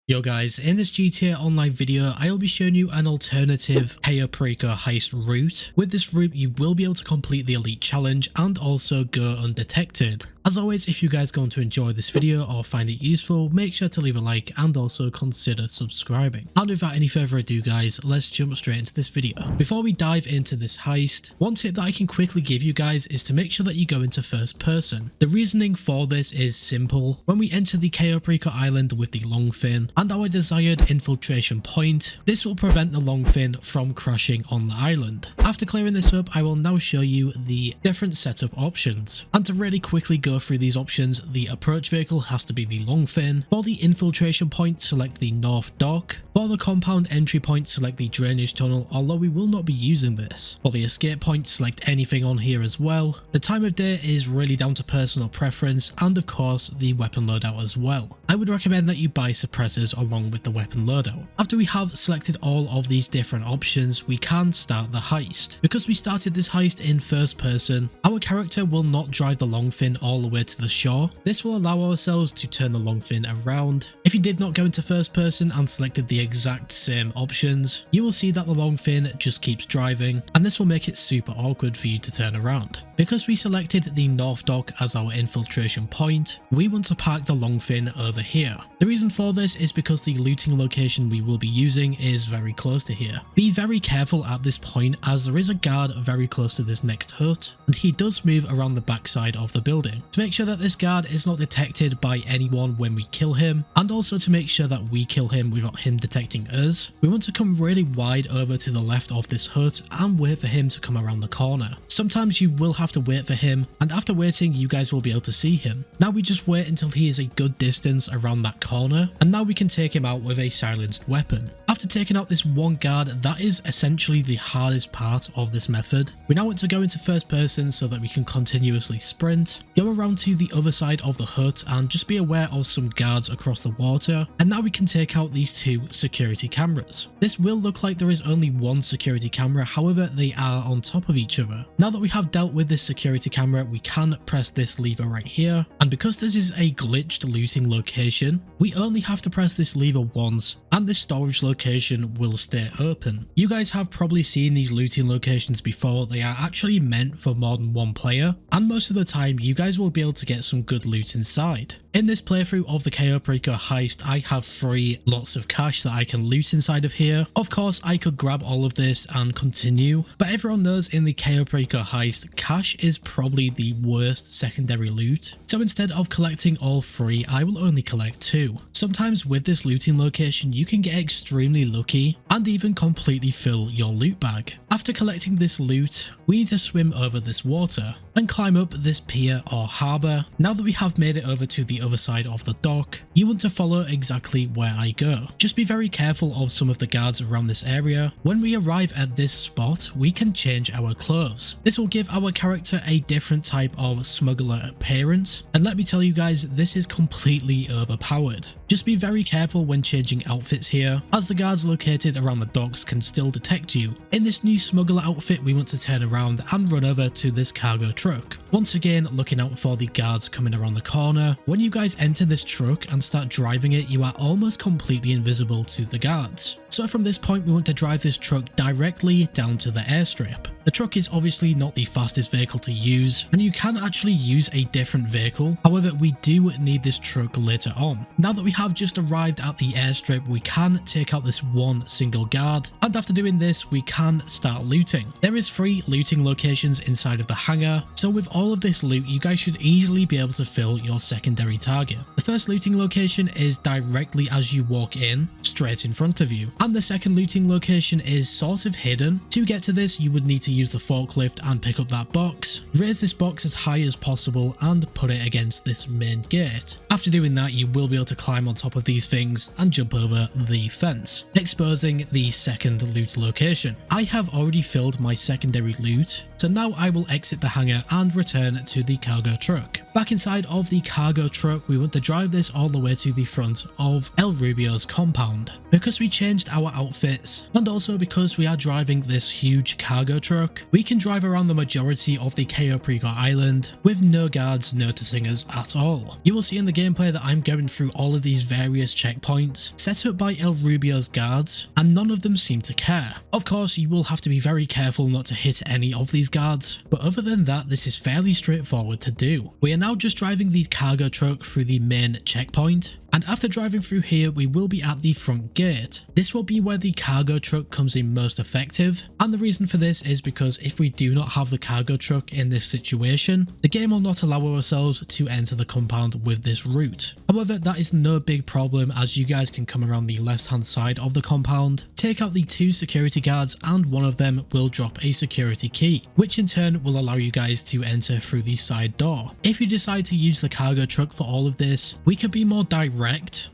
Yo guys, in this GTA Online video, I'll be showing you an alternative Cayo Perico Heist route. With this route, you will be able to complete the Elite Challenge and also go undetected. As always, if you guys are going to enjoy this video or find it useful, make sure to leave a like and also consider subscribing. And without any further ado guys, let's jump straight into this video. Before we dive into this heist, one tip that I can quickly give you guys is to make sure that you go into first person. The reasoning for this is simple. When we enter the Cayo Perico Island with the long fin and our desired infiltration point, this will prevent the long fin from crashing on the island. After clearing this up, I will now show you the different setup options. And to really quickly go through these options, the approach vehicle has to be the long fin. For the infiltration point, select the north dock. For the compound entry point, select the drainage tunnel, although we will not be using this. For the escape point, select anything on here as well. The time of day is really down to personal preference, and of course the weapon loadout as well. I would recommend that you buy suppressors along with the weapon loadout. After we have selected all of these different options, we can start the heist. Because we started this heist in first person, our character will not drive the long fin all the way to the shore. This will allow ourselves to turn the long fin around. If you did not go into first person and selected the exact same options, you will see that the long fin just keeps driving, and this will make it super awkward for you to turn around. Because we selected the north dock as our infiltration point, we want to park the long fin over here. The reason for this is because the looting location we will be using is very close to here. Be very careful at this point, as there is a guard very close to this next hut, and he does move around the backside of the building. To make sure that this guard is not detected by anyone when we kill him, and also to make sure that we kill him without him detecting us, we want to come really wide over to the left of this hut and wait for him to come around the corner. Sometimes you will have to wait for him, and after waiting you guys will be able to see him. Now we just wait until he is a good distance around that corner, and now we can take him out with a silenced weapon. After taking out this one guard, that is essentially the hardest part of this method. We now want to go into first person so that we can continuously sprint, go around to the other side of the hut and just be aware of some guards across the water, and now we can take out these two security cameras. This will look like there is only one security camera, however they are on top of each other. Now that we have dealt with this security camera, we can press this lever right here, and because this is a glitched looting location, we only have to press this lever once and this storage location will stay open. You guys have probably seen these looting locations before. They are actually meant for more than one player, and most of the time you guys will be able to get some good loot inside. In this playthrough of the Cayo Perico Heist, I have 3 lots of cash that I can loot inside of here. Of course, I could grab all of this and continue, but everyone knows in the Cayo Perico Heist, cash is probably the worst secondary loot. So instead of collecting all 3, I will only collect 2. Sometimes with this looting location, you can get extremely lucky and even completely fill your loot bag. After collecting this loot, we need to swim over this water and climb up this pier or harbour. Now that we have made it over to the other side of the dock, you want to follow exactly where I go. Just be very careful of some of the guards around this area. When we arrive at this spot, we can change our clothes. This will give our character a different type of smuggler appearance, and let me tell you guys, this is completely overpowered. Just be very careful when changing outfits here, as the guards located around the docks can still detect you. In this new smuggler outfit, we want to turn around and run over to this cargo truck. Once again, looking out for the guards coming around the corner. When you guys enter this truck and start driving it, you are almost completely invisible to the guards. So from this point, we want to drive this truck directly down to the airstrip. The truck is obviously not the fastest vehicle to use, and you can actually use a different vehicle. However, we do need this truck later on. Now that we have just arrived at the airstrip, we can take out this one single guard, and after doing this, we can start looting. There is 3 looting locations inside of the hangar, so with all of this loot, you guys should easily be able to fill your secondary target. The first looting location is directly as you walk in, straight in front of you, and the second looting location is sort of hidden. To get to this, you would need to use the forklift and pick up that box, raise this box as high as possible and put it against this main gate. After doing that, you will be able to climb on top of these things and jump over the fence, exposing the second loot location. I have already filled my secondary loot, so now I will exit the hangar and return to the cargo truck. Back inside of the cargo truck, we want to drive this all the way to the front of El Rubio's compound. Because we changed our outfits, and also because we are driving this huge cargo truck, truck, we can drive around the majority of the Cayo Perico Island with no guards noticing us at all. You will see in the gameplay that I'm going through all of these various checkpoints set up by El Rubio's guards, and none of them seem to care. Of course, you will have to be very careful not to hit any of these guards, but other than that, this is fairly straightforward to do. We are now just driving the cargo truck through the main checkpoint, and after driving through here, we will be at the front gate. This will be where the cargo truck comes in most effective, and the reason for this is because if we do not have the cargo truck in this situation, the game will not allow ourselves to enter the compound with this route. However, that is no big problem, as you guys can come around the left hand side of the compound, take out the 2 security guards, and one of them will drop a security key, which in turn will allow you guys to enter through the side door. If you decide to use the cargo truck for all of this, we can be more direct.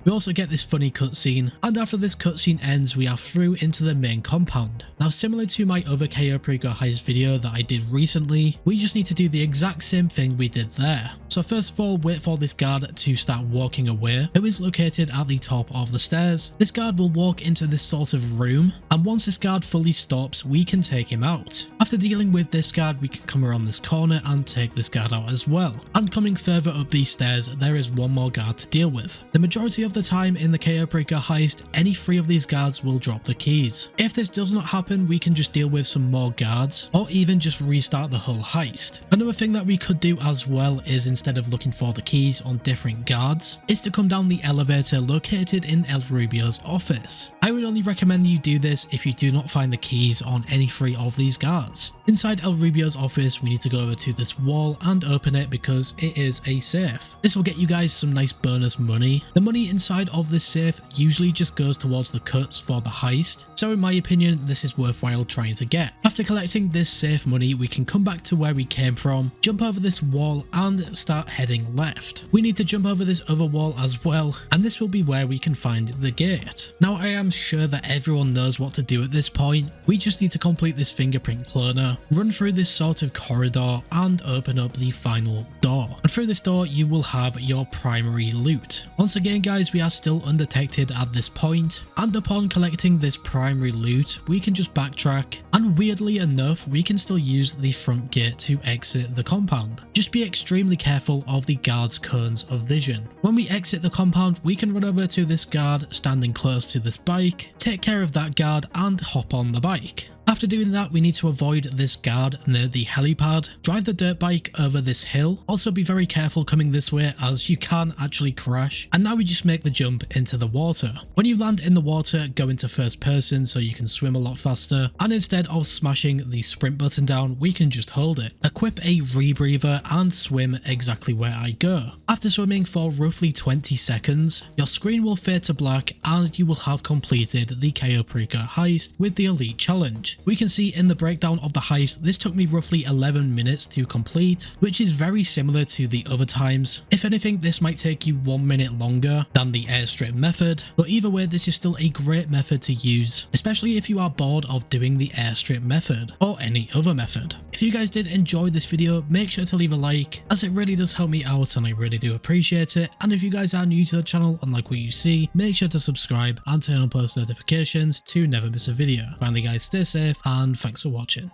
We also get this funny cutscene, and after this cutscene ends, we are through into the main compound. Now, similar to my other Cayo Perico Heist video that I did recently, we just need to do the exact same thing we did there. So first of all, wait for this guard to start walking away, who is located at the top of the stairs. This guard will walk into this sort of room, and once this guard fully stops, we can take him out. After dealing with this guard, we can come around this corner and take this guard out as well. And coming further up these stairs, there is one more guard to deal with. The majority of the time in the Cayo Perico Heist, any 3 of these guards will drop the keys. If this does not happen, we can just deal with some more guards, or even just restart the whole heist. Another thing that we could do as well is, instead of looking for the keys on different guards, is to come down the elevator located in El Rubio's office. I would only recommend you do this if you do not find the keys on any 3 of these guards. Inside El Rubio's office, we need to go over to this wall and open it because it is a safe. This will get you guys some nice bonus money. The money inside of this safe usually just goes towards the cuts for the heist, so in my opinion, this is worthwhile trying to get. After collecting this safe money, we can come back to where we came from, jump over this wall, and start heading left. We need to jump over this other wall as well, and this will be where we can find the gate. Now, I am sure that everyone knows what to do at this point. We just need to complete this fingerprint cloner, run through this sort of corridor, and open up the final door. And through this door, you will have your primary loot. Once again, guys, we are still undetected at this point, and upon collecting this primary loot, we can just backtrack, and weirdly enough, we can still use the front gate to exit the compound. Just be extremely careful of the guard's cones of vision. When we exit the compound, we can run over to this guard standing close to this bike, take care of that guard, and hop on the bike. After doing that, we need to avoid this guard near the helipad, drive the dirt bike over this hill. Also be very careful coming this way, as you can actually crash. And now we just make the jump into the water. When you land in the water, go into first person so you can swim a lot faster. And instead of smashing the sprint button down, we can just hold it. Equip a rebreather and swim exactly where I go. After swimming for roughly 20 seconds, your screen will fade to black and you will have completed the Cayo Perico Heist with the Elite Challenge. We can see in the breakdown of the heist, this took me roughly 11 minutes to complete, which is very similar to the other times. If anything, this might take you 1 minute longer than the airstrip method, but either way, this is still a great method to use, especially if you are bored of doing the airstrip method or any other method. If you guys did enjoy this video, make sure to leave a like, as it really does help me out and I really do appreciate it. And if you guys are new to the channel and like what you see, make sure to subscribe and turn on post notifications to never miss a video. Finally guys, stay safe and thanks for watching.